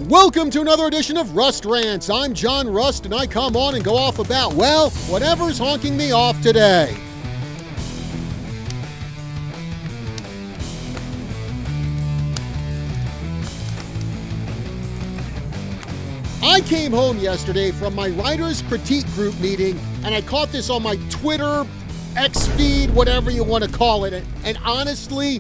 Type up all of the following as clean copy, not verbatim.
Welcome to another edition of Rust Rants. I'm John Rust, and I come on and go off about, well, whatever's honking me off today. I came home yesterday from my writer's critique group meeting, and I caught this on my Twitter, X feed, whatever you want to call it. And honestly,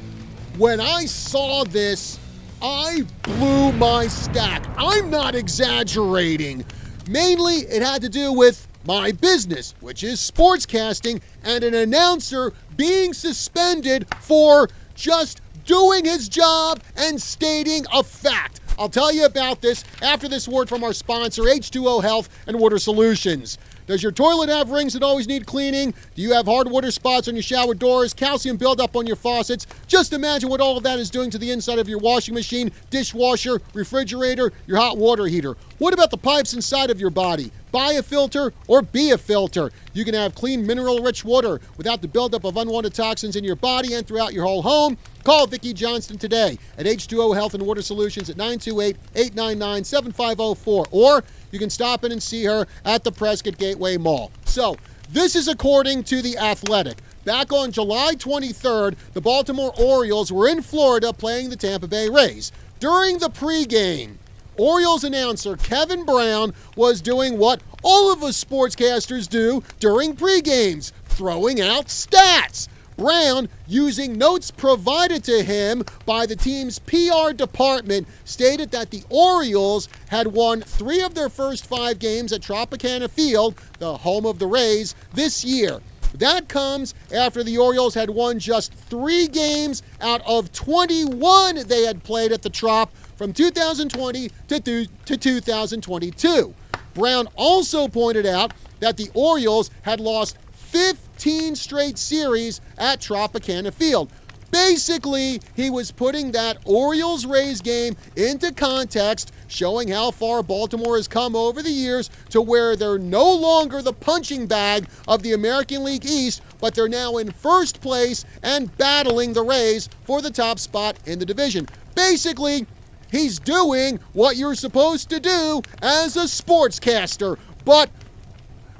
when I saw this, I blew my stack. I'm not exaggerating. Mainly, it had to do with my business, which is sportscasting, and an announcer being suspended for just doing his job and stating a fact. I'll tell you about this after this word from our sponsor, H2O Health and Water Solutions. Does your toilet have rings that always need cleaning? Do you have hard water spots on your shower doors, calcium buildup on your faucets? Just imagine what all of that is doing to the inside of your washing machine, dishwasher, refrigerator, your hot water heater. What about the pipes inside of your body? Buy a filter or be a filter. You can have clean, mineral-rich water without the buildup of unwanted toxins in your body and throughout your whole home. Call Vicki Johnston today at H2O Health and Water Solutions at 928-899-7504. Or you can stop in and see her at the Prescott Gateway Mall. So, this is according to The Athletic. Back on July 23rd, the Baltimore Orioles were in Florida playing the Tampa Bay Rays. During the pregame, Orioles announcer Kevin Brown was doing what all of us sportscasters do during pregames, throwing out stats. Brown, using notes provided to him by the team's PR department, stated that the Orioles had won 3 of their first 5 games at Tropicana Field, the home of the Rays, this year. That comes after the Orioles had won just 3 games out of 21 they had played at the Trop from 2020 to 2022. Brown also pointed out that the Orioles had lost 15 straight series at Tropicana Field. Basically, he was putting that Orioles-Rays game into context, showing how far Baltimore has come over the years to where they're no longer the punching bag of the American League East, but they're now in first place and battling the Rays for the top spot in the division. Basically, he's doing what you're supposed to do as a sportscaster, but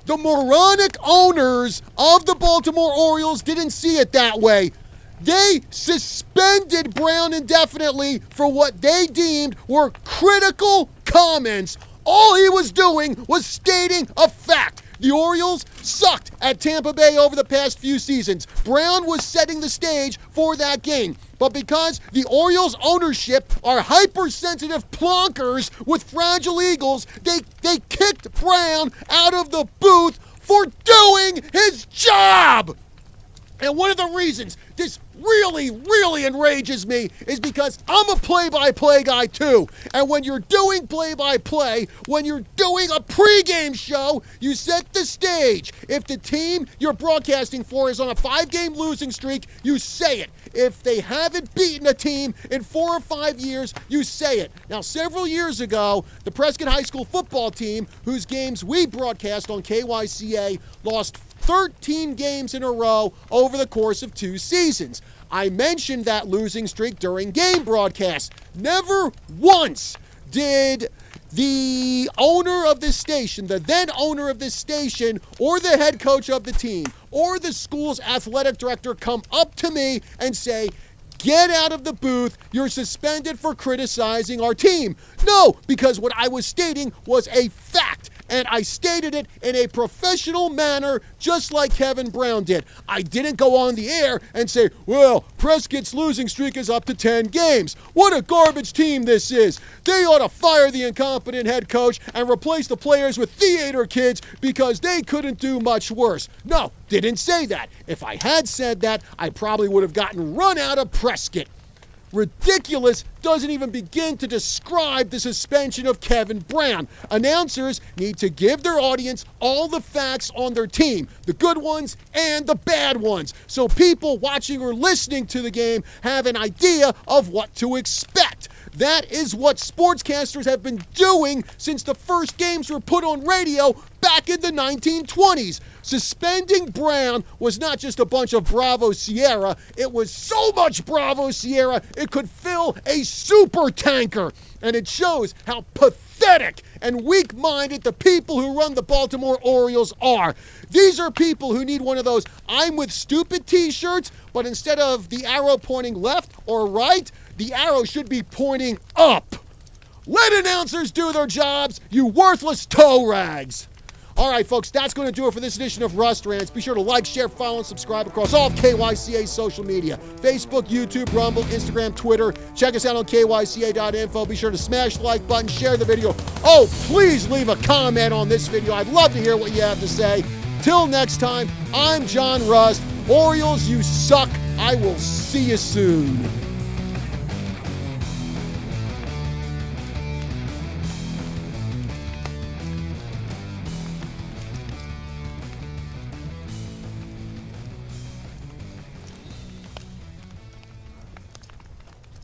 the moronic owners of the Baltimore Orioles didn't see it that way. They suspended Brown indefinitely for what they deemed were critical comments. All he was doing was stating a fact. The Orioles sucked at Tampa Bay over the past few seasons. Brown was setting the stage for that game. But because the Orioles ownership are hypersensitive plonkers with fragile egos, they kicked Brown out of the booth for doing his job. And one of the reasons this really enrages me is because I'm a play-by-play guy too. And when you're doing play-by-play, when you're doing a pregame show, you set the stage. If the team you're broadcasting for is on a 5-game losing streak, you say it. If they haven't beaten a team in 4 or 5 years, you say it. Now, several years ago, the Prescott High School football team, whose games we broadcast on KYCA, lost 13 games in a row over the course of 2 seasons. I mentioned that losing streak during game broadcasts. Never once did the owner of this station, the then owner of this station, or the head coach of the team, or the school's athletic director come up to me and say, "Get out of the booth, you're suspended for criticizing our team." No, because what I was stating was a fact. And I stated it in a professional manner, just like Kevin Brown did. I didn't go on the air and say, well, Prescott's losing streak is up to 10 games. What a garbage team this is. They ought to fire the incompetent head coach and replace the players with theater kids because they couldn't do much worse. No, didn't say that. If I had said that, I probably would have gotten run out of Prescott. Ridiculous doesn't even begin to describe the suspension of Kevin Brown. Announcers need to give their audience all the facts on their team, the good ones and the bad ones, so people watching or listening to the game have an idea of what to expect. That is what sportscasters have been doing since the first games were put on radio back in the 1920s. Suspending Brown was not just a bunch of Bravo Sierra, it was so much Bravo Sierra it could fill a super tanker. And it shows how pathetic and weak-minded the people who run the Baltimore Orioles are. These are people who need one of those I'm with stupid t-shirts, but instead of the arrow pointing left or right, the arrow should be pointing up. Let announcers do their jobs, you worthless toe rags. All right, folks, that's going to do it for this edition of Rust Rants. Be sure to like, share, follow, and subscribe across all of KYCA's social media. Facebook, YouTube, Rumble, Instagram, Twitter. Check us out on KYCA.info. Be sure to smash the like button, share the video. Oh, please leave a comment on this video. I'd love to hear what you have to say. Till next time, I'm John Rust. Orioles, you suck. I will see you soon.